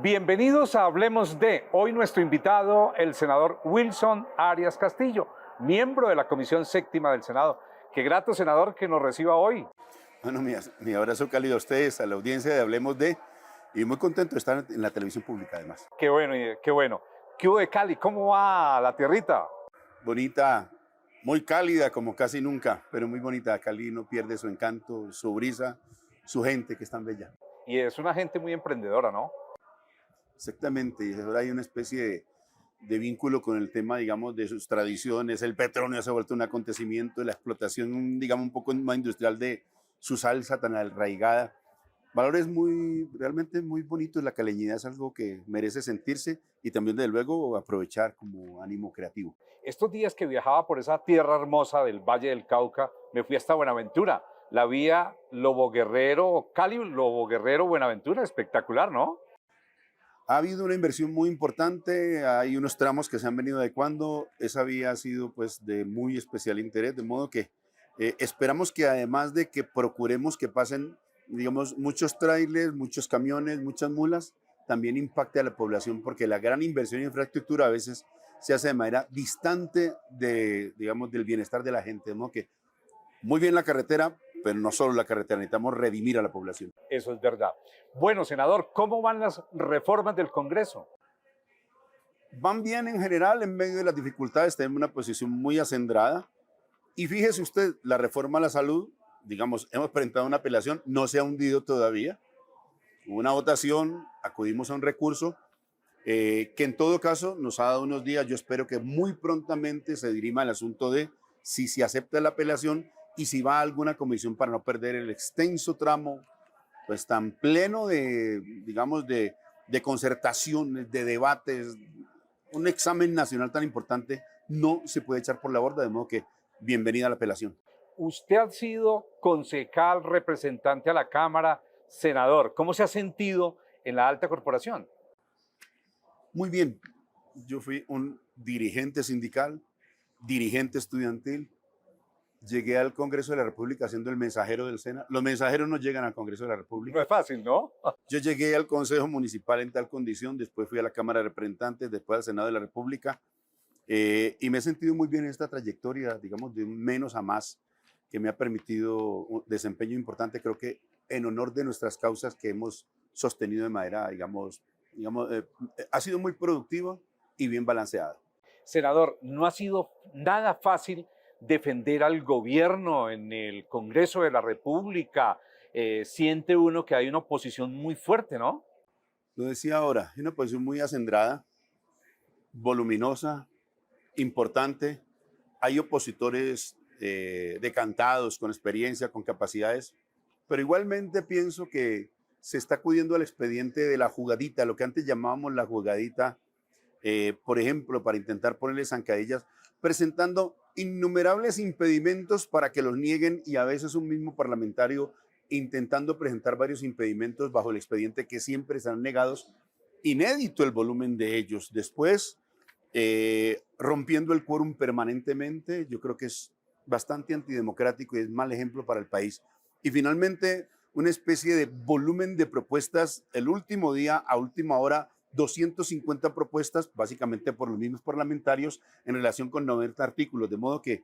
Bienvenidos a Hablemos de. Hoy nuestro invitado, el senador Wilson Arias Castillo, miembro de la Comisión Séptima del Senado. Qué grato, senador, que nos reciba hoy. Bueno, mi abrazo cálido a ustedes, a la audiencia de Hablemos de, y muy contento de estar en la televisión pública además. Qué bueno, qué bueno. ¿Qué hubo de Cali? ¿Cómo va la tierrita? Bonita, muy cálida como casi nunca, pero muy bonita. Cali no pierde su encanto, su brisa, su gente que es tan bella. Y es una gente muy emprendedora, ¿no? Exactamente, y ahora hay una especie de vínculo con el tema, digamos, de sus tradiciones. El petróleo se ha vuelto un acontecimiento, la explotación, digamos, un poco más industrial de su salsa tan arraigada. Valores realmente muy bonitos. La caleñidad es algo que merece sentirse y también, desde luego, aprovechar como ánimo creativo. Estos días que viajaba por esa tierra hermosa del Valle del Cauca, me fui hasta Buenaventura. La vía Lobo Guerrero, Cali, Lobo Guerrero, Buenaventura, espectacular, ¿no? Ha habido una inversión muy importante, hay unos tramos que se han venido adecuando. Esa vía ha sido pues de muy especial interés, de modo que esperamos que, además de que procuremos que pasen, digamos, muchos trailers, muchos camiones, muchas mulas, también impacte a la población, porque la gran inversión en infraestructura a veces se hace de manera distante digamos, del bienestar de la gente. De modo que muy bien la carretera, pero no solo la carretera, necesitamos redimir a la población. Eso es verdad. Bueno, senador, ¿cómo van las reformas del Congreso? Van bien en general, en medio de las dificultades tenemos una posición muy acendrada. Y fíjese usted, la reforma a la salud, digamos, hemos presentado una apelación, no se ha hundido todavía. Hubo una votación, acudimos a un recurso que en todo caso nos ha dado unos días. Yo espero que muy prontamente se dirima el asunto de si se acepta la apelación y si va a alguna comisión para no perder el extenso tramo, pues tan pleno de, digamos, de concertaciones, de debates. Un examen nacional tan importante no se puede echar por la borda, de modo que bienvenida a la apelación. Usted ha sido concejal, representante a la Cámara, senador. ¿Cómo se ha sentido en la alta corporación? Muy bien, yo fui un dirigente sindical, dirigente estudiantil, llegué al Congreso de la República siendo el mensajero del SENA. Los mensajeros no llegan al Congreso de la República. No es fácil, ¿no? Yo llegué al Consejo Municipal en tal condición, después fui a la Cámara de Representantes, después al Senado de la República, y me he sentido muy bien en esta trayectoria, digamos, de menos a más, que me ha permitido un desempeño importante, creo que en honor de nuestras causas que hemos sostenido de manera, digamos, ha sido muy productivo y bien balanceado. Senador, no ha sido nada fácil defender al gobierno en el Congreso de la República. Siente uno que hay una oposición muy fuerte, ¿no? Lo decía ahora, es una posición muy acendrada, voluminosa, importante. Hay opositores decantados, con experiencia, con capacidades, pero igualmente pienso que se está acudiendo al expediente de la jugadita, lo que antes llamábamos la jugadita, por ejemplo, para intentar ponerle zancadillas, presentando innumerables impedimentos para que los nieguen, y a veces un mismo parlamentario intentando presentar varios impedimentos bajo el expediente que siempre serán negados. Inédito el volumen de ellos. Después, rompiendo el quórum permanentemente, yo creo que es bastante antidemocrático y es mal ejemplo para el país. Y finalmente, una especie de volumen de propuestas. El último día, a última hora, 250 propuestas, básicamente por los mismos parlamentarios, en relación con 90 artículos, de modo que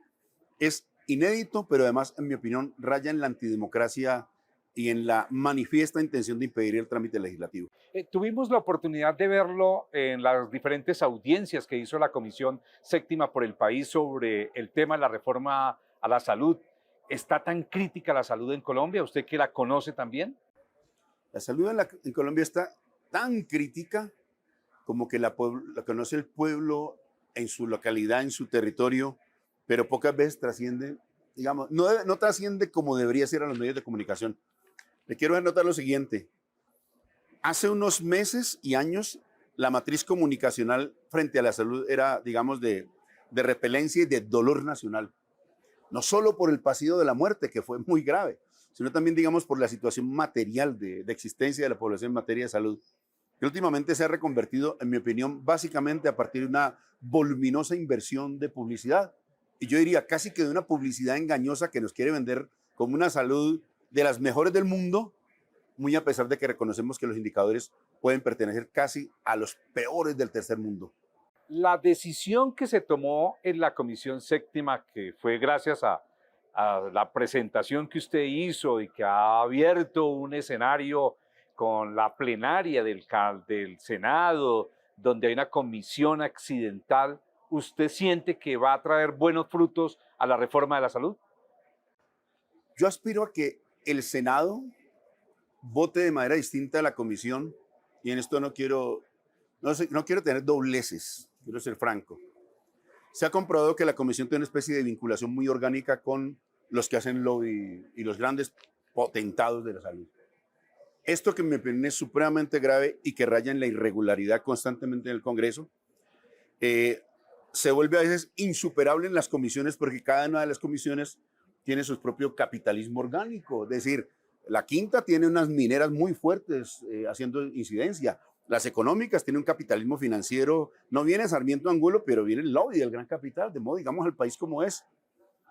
es inédito, pero además, en mi opinión, raya en la antidemocracia y en la manifiesta intención de impedir el trámite legislativo. Tuvimos la oportunidad de verlo en las diferentes audiencias que hizo la Comisión Séptima por el país sobre el tema de la reforma a la salud. ¿Está tan crítica la salud en Colombia? ¿Usted que la conoce también? La salud en Colombia está tan crítica como que la conoce el pueblo en su localidad, en su territorio, pero pocas veces trasciende, digamos, no trasciende como debería ser a los medios de comunicación. Le quiero anotar lo siguiente. Hace unos meses y años, la matriz comunicacional frente a la salud era, digamos, de repelencia y de dolor nacional. No solo por el pasillo de la muerte, que fue muy grave, sino también, digamos, por la situación material de existencia de la población en materia de salud, que últimamente se ha reconvertido, en mi opinión, básicamente a partir de una voluminosa inversión de publicidad. Y yo diría casi que de una publicidad engañosa que nos quiere vender como una salud de las mejores del mundo, muy a pesar de que reconocemos que los indicadores pueden pertenecer casi a los peores del tercer mundo. La decisión que se tomó en la Comisión Séptima, que fue gracias a la presentación que usted hizo y que ha abierto un escenario con la plenaria del Senado, donde hay una comisión accidental, ¿usted siente que va a traer buenos frutos a la reforma de la salud? Yo aspiro a que el Senado vote de manera distinta a la comisión, y en esto no quiero tener dobleces, quiero ser franco. Se ha comprobado que la comisión tiene una especie de vinculación muy orgánica con los que hacen lobby y los grandes potentados de la salud. Esto, que me parece supremamente grave y que raya en la irregularidad constantemente en el Congreso, se vuelve a veces insuperable en las comisiones, porque cada una de las comisiones tiene su propio capitalismo orgánico. Es decir, la quinta tiene unas mineras muy fuertes haciendo incidencia. Las económicas tienen un capitalismo financiero. No viene Sarmiento Angulo, pero viene el lobby del gran capital, de modo, digamos, al país como es.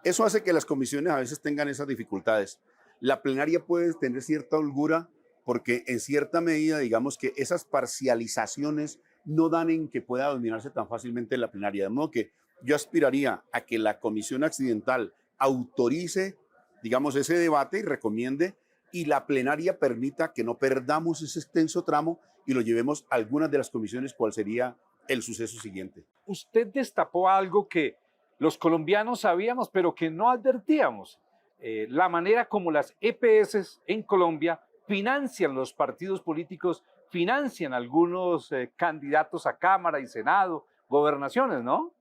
Eso hace que las comisiones a veces tengan esas dificultades. La plenaria puede tener cierta holgura porque en cierta medida, digamos, que esas parcializaciones no dan en que pueda dominarse tan fácilmente la plenaria. De modo que yo aspiraría a que la comisión accidental autorice, digamos, ese debate y recomiende, y la plenaria permita que no perdamos ese extenso tramo y lo llevemos a algunas de las comisiones, cuál sería el suceso siguiente. Usted destapó algo que los colombianos sabíamos, pero que no advertíamos. La manera como las EPS en Colombia financian los partidos políticos, financian algunos candidatos a Cámara y Senado, gobernaciones, ¿no?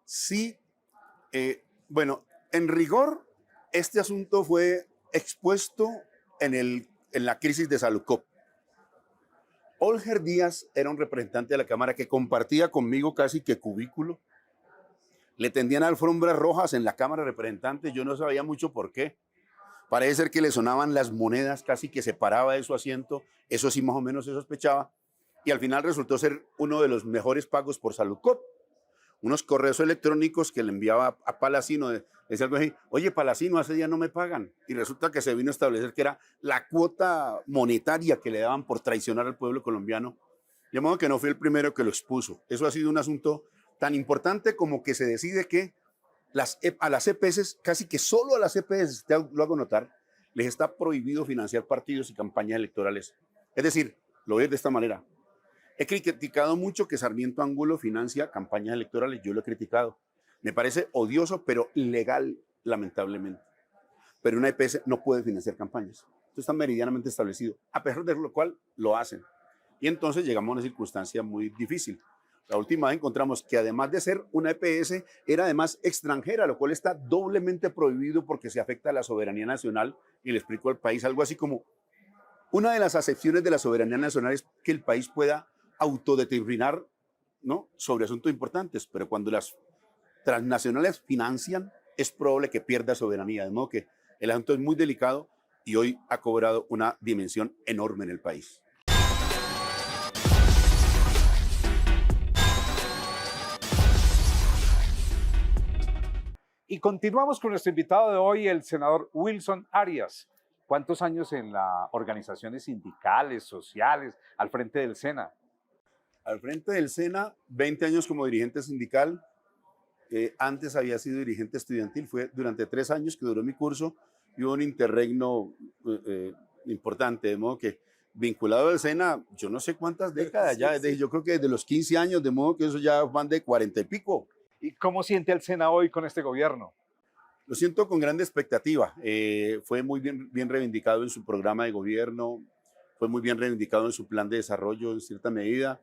Sí, bueno, en rigor, este asunto fue expuesto en la crisis de Salucop. Olger Díaz era un representante de la Cámara que compartía conmigo casi que cubículo. Le tendían alfombras rojas en la Cámara de Representantes, yo no sabía mucho por qué. Parece ser que le sonaban las monedas, casi que se paraba de su asiento, eso sí más o menos se sospechaba, y al final resultó ser uno de los mejores pagos por Salucop. Unos correos electrónicos que le enviaba a Palacino, decía algo así: oye, Palacino, hace día no me pagan, y resulta que se vino a establecer que era la cuota monetaria que le daban por traicionar al pueblo colombiano, de modo que no fue el primero que lo expuso. Eso ha sido un asunto tan importante como que se decide que a las EPS, casi que solo a las EPS, te lo hago notar, les está prohibido financiar partidos y campañas electorales. Es decir, lo ves de esta manera: he criticado mucho que Sarmiento Angulo financia campañas electorales, yo lo he criticado. Me parece odioso, pero ilegal, lamentablemente. Pero una EPS no puede financiar campañas. Esto está meridianamente establecido, a pesar de lo cual lo hacen. Y entonces llegamos a una circunstancia muy difícil. La última vez encontramos que, además de ser una EPS, era además extranjera, lo cual está doblemente prohibido porque se afecta a la soberanía nacional. Y le explico al país algo así como: una de las acepciones de la soberanía nacional es que el país pueda autodeterminar, ¿no?, sobre asuntos importantes, pero cuando las transnacionales financian, es probable que pierda soberanía. De modo que el asunto es muy delicado y hoy ha cobrado una dimensión enorme en el país. Y continuamos con nuestro invitado de hoy, el senador Wilson Arias. ¿Cuántos años en las organizaciones sindicales, sociales, al frente del SENA? Al frente del SENA, 20 años como dirigente sindical. Antes había sido dirigente estudiantil, fue durante 3 años que duró mi curso, y hubo un interregno importante, de modo que vinculado al SENA, yo no sé cuántas décadas ya, yo creo que desde los 15 años, de modo que eso ya van de 40 y pico. ¿Y cómo siente el SENA hoy con este gobierno? Lo siento con grande expectativa. Fue muy bien reivindicado en su programa de gobierno, fue muy bien reivindicado en su plan de desarrollo en cierta medida.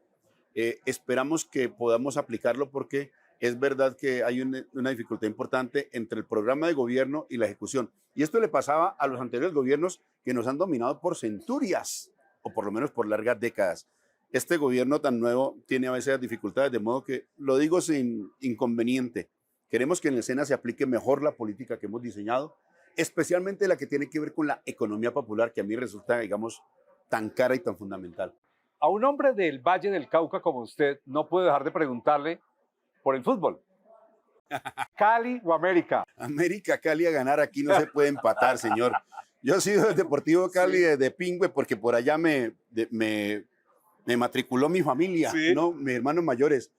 Esperamos que podamos aplicarlo, porque es verdad que hay una dificultad importante entre el programa de gobierno y la ejecución. Y esto le pasaba a los anteriores gobiernos que nos han dominado por centurias, o por lo menos por largas décadas. Este gobierno tan nuevo tiene a veces dificultades, de modo que lo digo sin inconveniente. Queremos que en el SENA se aplique mejor la política que hemos diseñado, especialmente la que tiene que ver con la economía popular, que a mí resulta, digamos, tan cara y tan fundamental. A un hombre del Valle del Cauca como usted, no puedo dejar de preguntarle por el fútbol. ¿Cali o América? América, Cali a ganar, aquí no se puede empatar, señor. Yo he sido del Deportivo Cali, Sí. de Pingüe, porque por allá me matriculó mi familia, Sí. ¿no? Mis hermanos mayores.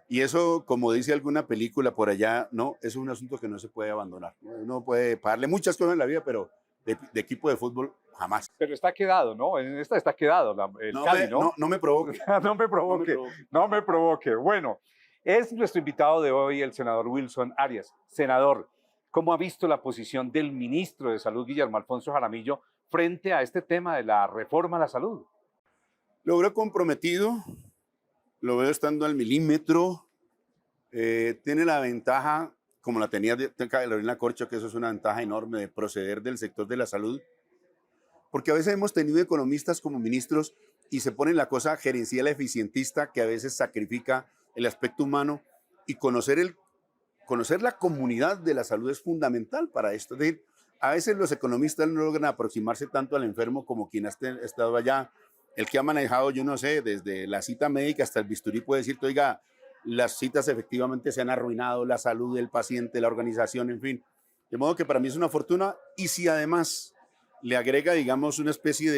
Y eso, como dice alguna película por allá, no, es un asunto que no se puede abandonar. Uno puede pagarle muchas cosas en la vida, pero de equipo de fútbol jamás. Pero está quedado, ¿no? En esta está quedado el Cali, ¿no? No me provoque. No me No me provoque, provoque. no me provoque. Bueno, es nuestro invitado de hoy, el senador Wilson Arias. Senador, ¿cómo ha visto la posición del ministro de Salud, Guillermo Alfonso Jaramillo, frente a este tema de la reforma a la salud? Lo veo comprometido, lo veo estando al milímetro. Tiene la ventaja, como la tenía Carolina Corcho, que eso es una ventaja enorme de proceder del sector de la salud, porque a veces hemos tenido economistas como ministros y se pone la cosa gerencial eficientista que a veces sacrifica el aspecto humano, y conocer la comunidad de la salud es fundamental para esto. Es decir, a veces los economistas no logran aproximarse tanto al enfermo como quien ha estado allá. El que ha manejado, yo no sé, desde la cita médica hasta el bisturí puede decirte, oiga, las citas efectivamente se han arruinado, la salud del paciente, la organización, en fin. De modo que para mí es una fortuna, y si además le agrega, digamos, una especie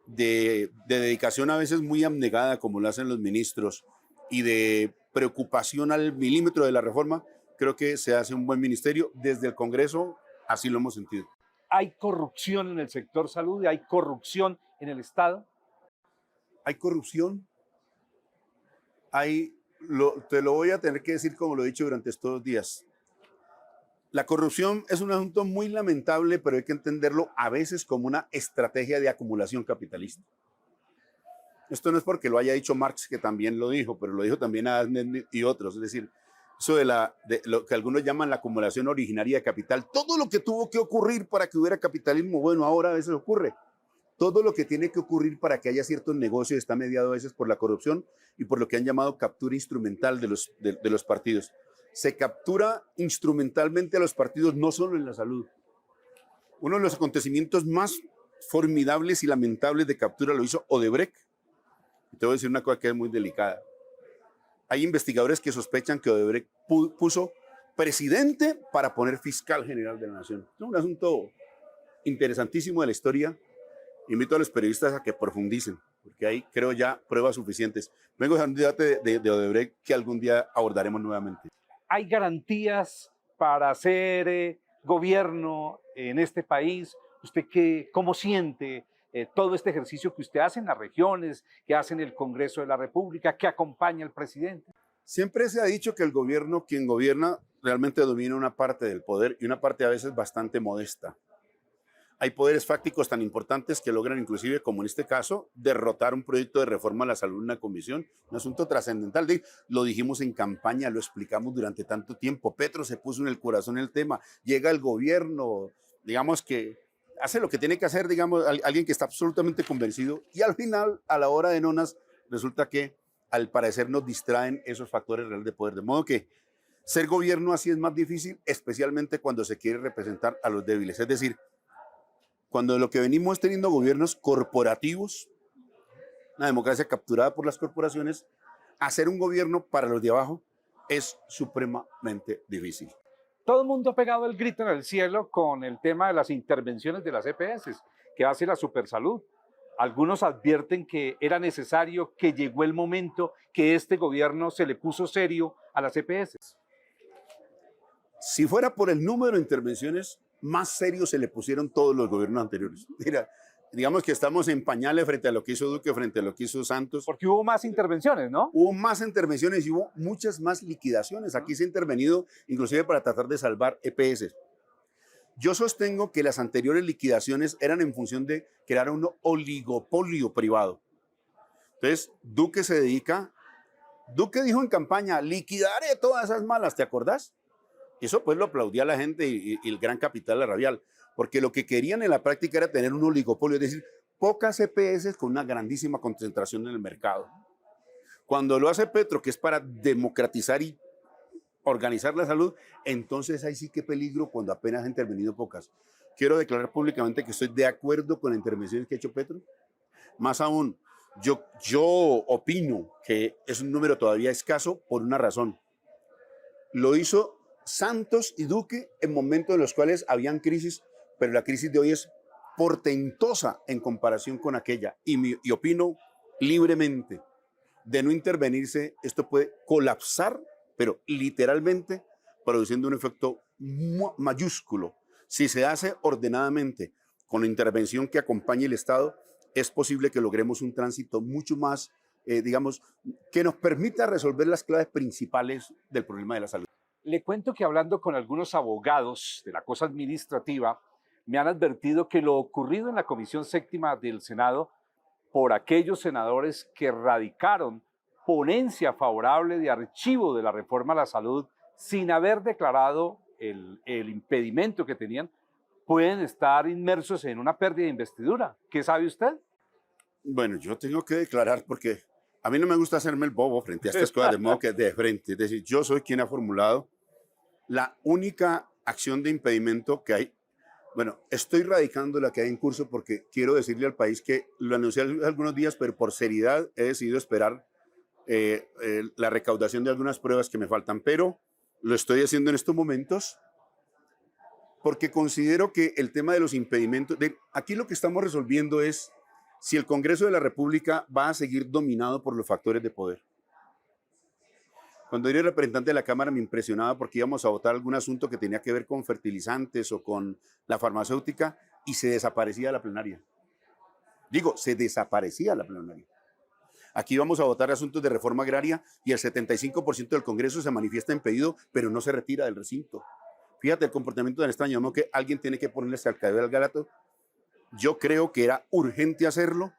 de dedicación a veces muy abnegada, como lo hacen los ministros, y de preocupación al milímetro de la reforma, creo que se hace un buen ministerio. Desde el Congreso así lo hemos sentido. ¿Hay corrupción en el sector salud y hay corrupción en el Estado? Hay corrupción, te lo voy a tener que decir como lo he dicho durante estos 2 días. La corrupción es un asunto muy lamentable, pero hay que entenderlo a veces como una estrategia de acumulación capitalista. Esto no es porque lo haya dicho Marx, que también lo dijo, pero lo dijo también Adam Smith y otros. Es decir, eso de lo que algunos llaman la acumulación originaria de capital. Todo lo que tuvo que ocurrir para que hubiera capitalismo, bueno, ahora a veces ocurre. Todo lo que tiene que ocurrir para que haya ciertos negocios está mediado a veces por la corrupción y por lo que han llamado captura instrumental de los partidos. Se captura instrumentalmente a los partidos no solo en la salud. Uno de los acontecimientos más formidables y lamentables de captura lo hizo Odebrecht. Te voy a decir una cosa que es muy delicada. Hay investigadores que sospechan que Odebrecht puso presidente para poner fiscal general de la nación. Es un asunto interesantísimo de la historia. Invito a los periodistas a que profundicen, porque hay, creo ya, pruebas suficientes. Vengo a un debate de Odebrecht que algún día abordaremos nuevamente. ¿Hay garantías para hacer gobierno en este país? ¿Usted cómo siente todo este ejercicio que usted hace en las regiones, que hace en el Congreso de la República, que acompaña al presidente? Siempre se ha dicho que el gobierno, quien gobierna, realmente domina una parte del poder, y una parte a veces bastante modesta. Hay poderes fácticos tan importantes que logran, inclusive, como en este caso, derrotar un proyecto de reforma a la salud en una comisión, un asunto trascendental. Lo dijimos en campaña, lo explicamos durante tanto tiempo. Petro se puso en el corazón el tema, llega el gobierno, digamos que hace lo que tiene que hacer, digamos, alguien que está absolutamente convencido, y al final, a la hora de nonas, resulta que al parecer nos distraen esos factores reales de poder. De modo que ser gobierno así es más difícil, especialmente cuando se quiere representar a los débiles. Es decir, cuando lo que venimos teniendo gobiernos corporativos, una democracia capturada por las corporaciones, hacer un gobierno para los de abajo es supremamente difícil. Todo el mundo ha pegado el grito en el cielo con el tema de las intervenciones de las EPS que hace la Supersalud. Algunos advierten que era necesario, que llegó el momento, que este gobierno se le puso serio a las EPS. Si fuera por el número de intervenciones, más serios se le pusieron todos los gobiernos anteriores. Mira, digamos que estamos en pañales frente a lo que hizo Duque, frente a lo que hizo Santos. Porque hubo más intervenciones, ¿no? Hubo más intervenciones y hubo muchas más liquidaciones. Aquí se ha intervenido inclusive para tratar de salvar EPS. Yo sostengo que las anteriores liquidaciones eran en función de crear un oligopolio privado. Entonces, Duque dijo en campaña, liquidaré todas esas malas, ¿te acordás? Eso pues lo aplaudía la gente y el gran capital rabial, porque lo que querían en la práctica era tener un oligopolio, es decir, pocas EPS con una grandísima concentración en el mercado. Cuando lo hace Petro, que es para democratizar y organizar la salud, entonces ahí sí que peligro cuando apenas han intervenido pocas. Quiero declarar públicamente que estoy de acuerdo con las intervenciones que ha hecho Petro. Más aún, yo opino que es un número todavía escaso por una razón. Lo hizo Santos y Duque en momentos en los cuales habían crisis, pero la crisis de hoy es portentosa en comparación con aquella. Y opino libremente, de no intervenirse, esto puede colapsar, pero literalmente produciendo un efecto mayúsculo. Si se hace ordenadamente, con la intervención que acompañe el Estado, es posible que logremos un tránsito mucho más, digamos, que nos permita resolver las claves principales del problema de la salud. Le cuento que hablando con algunos abogados de la cosa administrativa, me han advertido que lo ocurrido en la Comisión Séptima del Senado por aquellos senadores que radicaron ponencia favorable de archivo de la reforma a la salud sin haber declarado el impedimento que tenían, pueden estar inmersos en una pérdida de investidura. ¿Qué sabe usted? Bueno, yo tengo que declarar porque a mí no me gusta hacerme el bobo frente a estas cosas, de modo que de frente. Es decir, yo soy quien ha formulado la única acción de impedimento que hay. Bueno, estoy radicando la que hay en curso porque quiero decirle al país que lo anuncié hace algunos días, pero por seriedad he decidido esperar la recaudación de algunas pruebas que me faltan, pero lo estoy haciendo en estos momentos porque considero que el tema de los impedimentos, aquí lo que estamos resolviendo es si el Congreso de la República va a seguir dominado por los factores de poder. Cuando era representante de la Cámara me impresionaba porque íbamos a votar algún asunto que tenía que ver con fertilizantes o con la farmacéutica y se desaparecía la plenaria. Digo, se desaparecía la plenaria. Aquí vamos a votar asuntos de reforma agraria y el 75% del Congreso se manifiesta impedido, pero no se retira del recinto. Fíjate el comportamiento tan extraño, ¿no? Que alguien tiene que ponerle al cabello al garato. Yo creo que era urgente hacerlo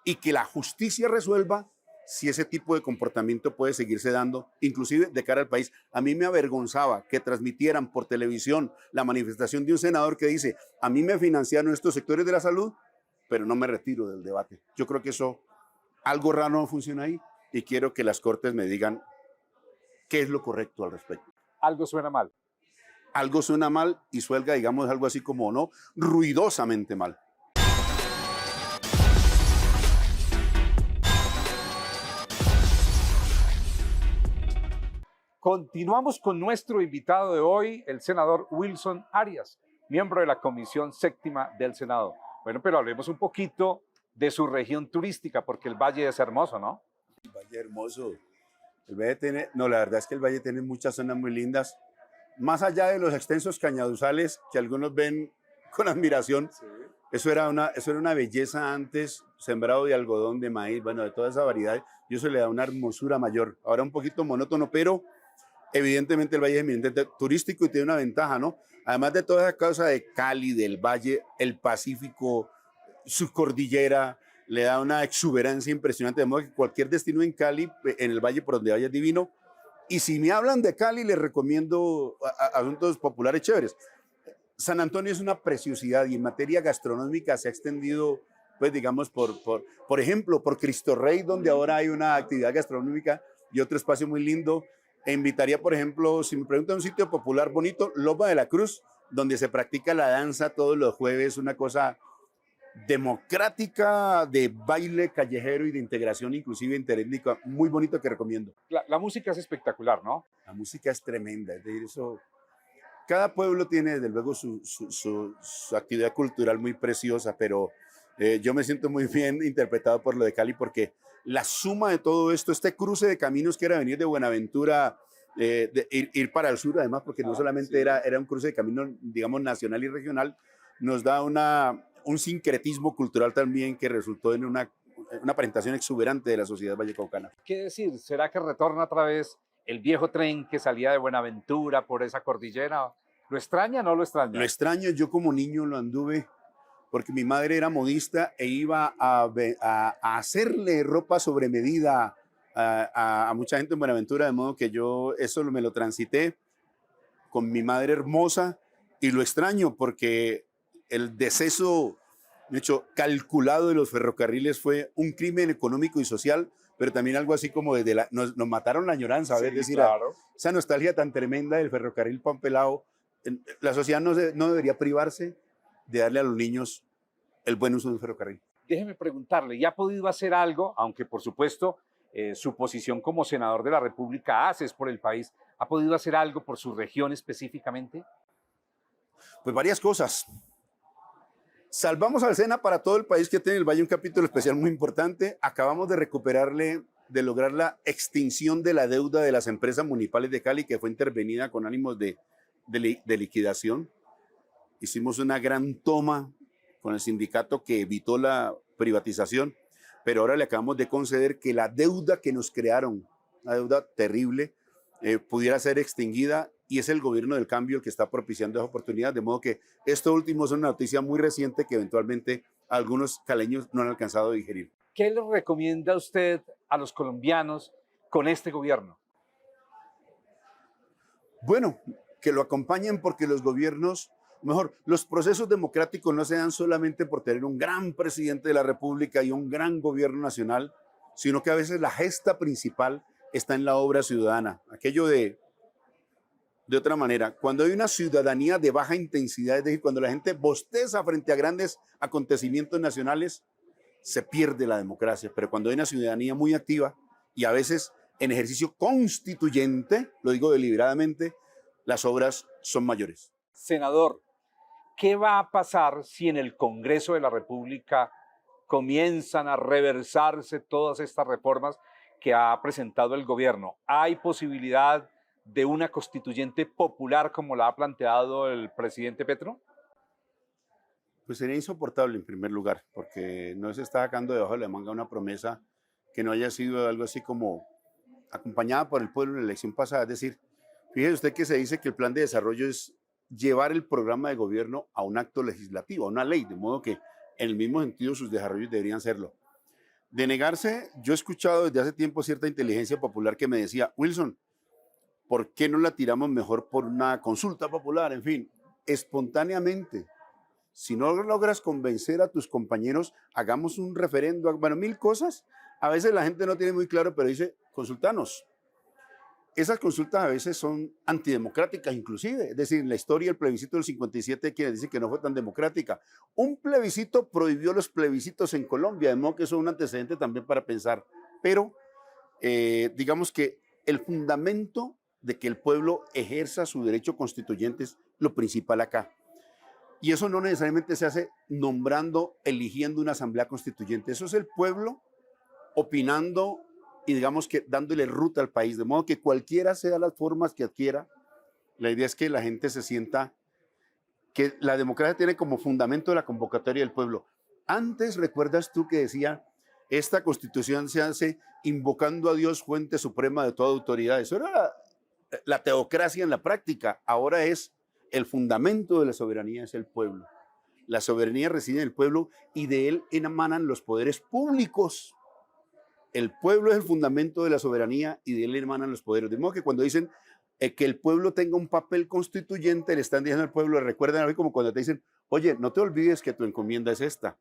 y que la justicia resuelva si ese tipo de comportamiento puede seguirse dando, inclusive de cara al país. A mí me avergonzaba que transmitieran por televisión la manifestación de un senador que dice, a mí me financiaron estos sectores de la salud, pero no me retiro del debate. Yo creo que eso, algo raro no funciona ahí y quiero que las Cortes me digan qué es lo correcto al respecto. Algo suena mal. Algo suena mal y suelga, digamos, algo así como, ¿no? Ruidosamente mal. Continuamos con nuestro invitado de hoy, el senador Wilson Arias, miembro de la Comisión Séptima del Senado. Bueno, pero hablemos un poquito de su región turística, porque el valle es hermoso, ¿no? El valle hermoso. El valle tiene, no, la verdad es que el valle tiene muchas zonas muy lindas. Más allá de los extensos cañaduzales que algunos ven con admiración, sí. Eso era una belleza antes, sembrado de algodón, de maíz, bueno, de toda esa variedad, y eso le da una hermosura mayor. Ahora un poquito monótono, pero evidentemente el valle es eminentemente turístico y tiene una ventaja, ¿no? Además de toda esa causa de Cali, del valle, el Pacífico, su cordillera, le da una exuberancia impresionante, de modo que cualquier destino en Cali, en el valle por donde vaya es divino. Y si me hablan de Cali, les recomiendo asuntos populares chéveres. San Antonio es una preciosidad y en materia gastronómica se ha extendido, pues digamos, por ejemplo, por Cristo Rey, donde ahora hay una actividad gastronómica y otro espacio muy lindo. E invitaría, por ejemplo, si me preguntan un sitio popular bonito, Loma de la Cruz, donde se practica la danza todos los jueves, una cosa democrática de baile callejero y de integración inclusive interétnica, muy bonito que recomiendo. La música es espectacular, ¿no? La música es tremenda, es decir, eso, cada pueblo tiene desde luego su actividad cultural muy preciosa, pero yo me siento muy bien interpretado por lo de Cali porque la suma de todo esto, este cruce de caminos que era venir de Buenaventura, ir para el sur además, porque no solamente sí. era un cruce de caminos, digamos, nacional y regional, nos da un sincretismo cultural también que resultó en una presentación exuberante de la sociedad vallecaucana. ¿Qué decir? ¿Será que retorna otra vez el viejo tren que salía de Buenaventura por esa cordillera? ¿Lo extraña o no lo extraña? Lo extraño, yo como niño lo anduve porque mi madre era modista e iba a hacerle ropa sobre medida a mucha gente en Buenaventura, de modo que yo eso me lo transité con mi madre hermosa y lo extraño porque el deceso, de hecho, calculado de los ferrocarriles fue un crimen económico y social, pero también algo así como nos mataron la añoranza, sí, es decir, claro. Esa nostalgia tan tremenda del ferrocarril pan pelado. La sociedad no debería privarse de darle a los niños el buen uso de un ferrocarril. Déjeme preguntarle, ¿y ha podido hacer algo, aunque por supuesto su posición como senador de la República haces por el país, ¿ha podido hacer algo por su región específicamente? Pues varias cosas. Salvamos al SENA para todo el país, que tiene el Valle un capítulo especial muy importante. Acabamos de recuperarle, de lograr la extinción de la deuda de las empresas municipales de Cali, que fue intervenida con ánimos de liquidación. Hicimos una gran toma con el sindicato que evitó la privatización, pero ahora le acabamos de conceder que la deuda que nos crearon, una deuda terrible, pudiera ser extinguida, y es el gobierno del cambio el que está propiciando esa oportunidad, de modo que esto último es una noticia muy reciente que eventualmente algunos caleños no han alcanzado a digerir. ¿Qué le recomienda usted a los colombianos con este gobierno? Bueno, que lo acompañen, porque los gobiernos, mejor, los procesos democráticos no se dan solamente por tener un gran presidente de la República y un gran gobierno nacional, sino que a veces la gesta principal está en la obra ciudadana. Aquello de otra manera, cuando hay una ciudadanía de baja intensidad, es decir, cuando la gente bosteza frente a grandes acontecimientos nacionales, se pierde la democracia. Pero cuando hay una ciudadanía muy activa y a veces en ejercicio constituyente, lo digo deliberadamente, las obras son mayores. Senador, ¿qué va a pasar si en el Congreso de la República comienzan a reversarse todas estas reformas que ha presentado el gobierno? ¿Hay posibilidad de una constituyente popular como la ha planteado el presidente Petro? Pues sería insoportable en primer lugar, porque no se está sacando debajo de la manga una promesa que no haya sido algo así como acompañada por el pueblo en la elección pasada. Es decir, fíjese usted que se dice que el plan de desarrollo es llevar el programa de gobierno a un acto legislativo, a una ley, de modo que en el mismo sentido sus desarrollos deberían serlo. De negarse, yo he escuchado desde hace tiempo cierta inteligencia popular que me decía: Wilson, ¿por qué no la tiramos mejor por una consulta popular? En fin, espontáneamente. Si no logras convencer a tus compañeros, hagamos un referendo, bueno, mil cosas. A veces la gente no tiene muy claro, pero dice, consultanos. Esas consultas a veces son antidemocráticas inclusive. Es decir, en la historia el plebiscito del 57, quienes dicen que no fue tan democrática. Un plebiscito prohibió los plebiscitos en Colombia, de modo que eso es un antecedente también para pensar. Pero digamos que el fundamento de que el pueblo ejerza su derecho constituyente es lo principal acá. Y eso no necesariamente se hace nombrando, eligiendo una asamblea constituyente. Eso es el pueblo opinando y digamos que dándole ruta al país. De modo que cualquiera sea las formas que adquiera, la idea es que la gente se sienta que la democracia tiene como fundamento la convocatoria del pueblo. Antes, ¿recuerdas tú que decía, esta constitución se hace invocando a Dios, fuente suprema de toda autoridad? Eso era la teocracia en la práctica. Ahora es el fundamento de la soberanía, es el pueblo. La soberanía reside en el pueblo y de él emanan los poderes públicos. El pueblo es el fundamento de la soberanía y de él emanan los poderes. De modo que cuando dicen que el pueblo tenga un papel constituyente, le están diciendo al pueblo, recuerden a mí como cuando te dicen, oye, no te olvides que tu encomienda es esta.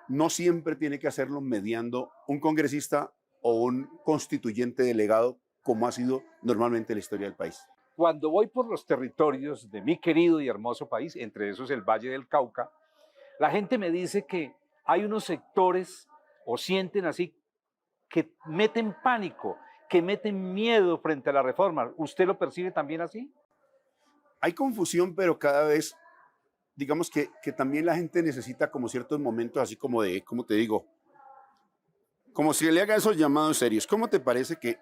No siempre tiene que hacerlo mediando un congresista o un constituyente delegado, como ha sido normalmente la historia del país. Cuando voy por los territorios de mi querido y hermoso país, entre esos el Valle del Cauca, la gente me dice que hay unos sectores, o sienten así, que meten pánico, que meten miedo frente a la reforma. ¿Usted lo percibe también así? Hay confusión, pero cada vez, digamos que también la gente necesita como ciertos momentos, así como de, como te digo, como si le haga esos llamados serios. ¿Cómo te parece que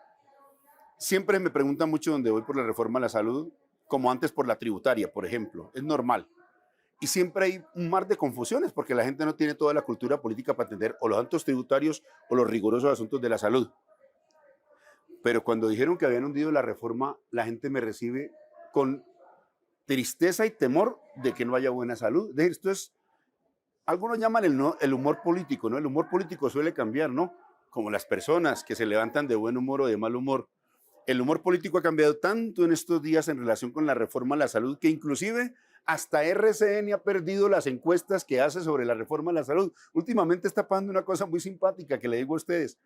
siempre me preguntan mucho dónde voy por la reforma a la salud, como antes por la tributaria, por ejemplo? Es normal. Y siempre hay un mar de confusiones porque la gente no tiene toda la cultura política para entender o los asuntos tributarios o los rigurosos asuntos de la salud. Pero cuando dijeron que habían hundido la reforma, la gente me recibe con tristeza y temor de que no haya buena salud. Es decir, esto es, algunos llaman el humor político, ¿no? El humor político suele cambiar, ¿no? Como las personas que se levantan de buen humor o de mal humor. El humor político ha cambiado tanto en estos días en relación con la reforma a la salud que inclusive hasta RCN ha perdido las encuestas que hace sobre la reforma a la salud. Últimamente está pasando una cosa muy simpática que le digo a ustedes.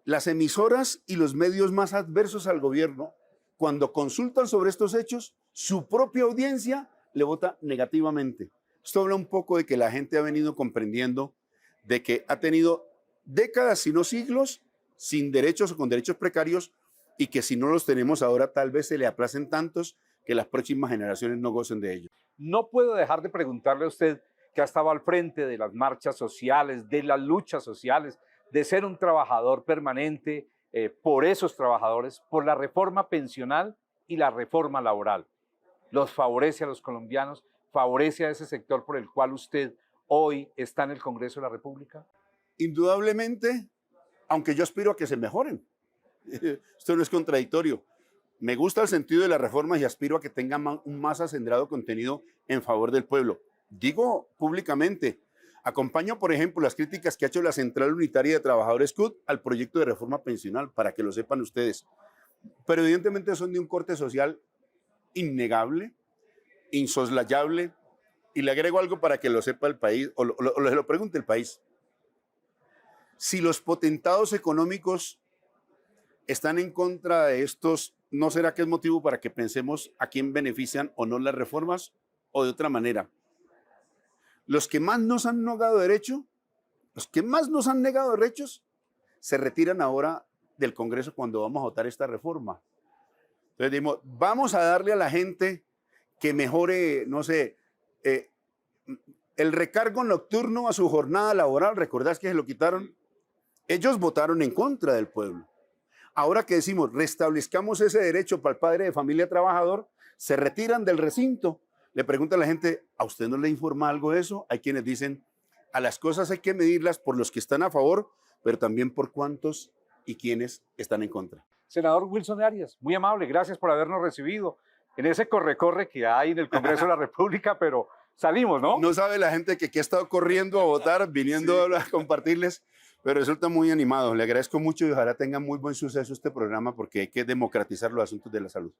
Las emisoras y los medios más adversos al gobierno, cuando consultan sobre estos hechos, su propia audiencia le vota negativamente. Esto habla un poco de que la gente ha venido comprendiendo de que ha tenido décadas, si no siglos, sin derechos o con derechos precarios, y que si no los tenemos ahora tal vez se le aplacen tantos que las próximas generaciones no gocen de ellos. No puedo dejar de preguntarle a usted que ha estado al frente de las marchas sociales, de las luchas sociales, de ser un trabajador permanente por esos trabajadores, por la reforma pensional y la reforma laboral. Los favorece a los colombianos, favorece a ese sector por el cual usted hoy está en el Congreso de la República. Indudablemente, aunque yo aspiro a que se mejoren. Esto no es contradictorio. Me gusta el sentido de las reformas y aspiro a que tengan un más acendrado contenido en favor del pueblo. Digo públicamente, acompaño, por ejemplo, las críticas que ha hecho la Central Unitaria de Trabajadores CUT al proyecto de reforma pensional, para que lo sepan ustedes. Pero evidentemente son de un corte social innegable, insoslayable, y le agrego algo para que lo sepa el país, o lo pregunte el país. Si los potentados económicos están en contra de estos, ¿no será que es motivo para que pensemos a quién benefician o no las reformas? O de otra manera, los que más nos han negado derechos, se retiran ahora del Congreso cuando vamos a votar esta reforma. Entonces dijimos, vamos a darle a la gente que mejore, no sé, el recargo nocturno a su jornada laboral. ¿Recordás que se lo quitaron? Ellos votaron en contra del pueblo. Ahora que decimos, restablezcamos ese derecho para el padre de familia trabajador, se retiran del recinto. Le pregunta a la gente, ¿a usted no le informa algo de eso? Hay quienes dicen, a las cosas hay que medirlas por los que están a favor, pero también por cuántos y quiénes están en contra. Senador Wilson Arias, muy amable, gracias por habernos recibido en ese corre-corre que hay en el Congreso de la República, pero salimos, ¿no? No sabe la gente que he estado corriendo a votar, viniendo a compartirles, pero resulta muy animado. Le agradezco mucho y ojalá tenga muy buen suceso este programa porque hay que democratizar los asuntos de la salud.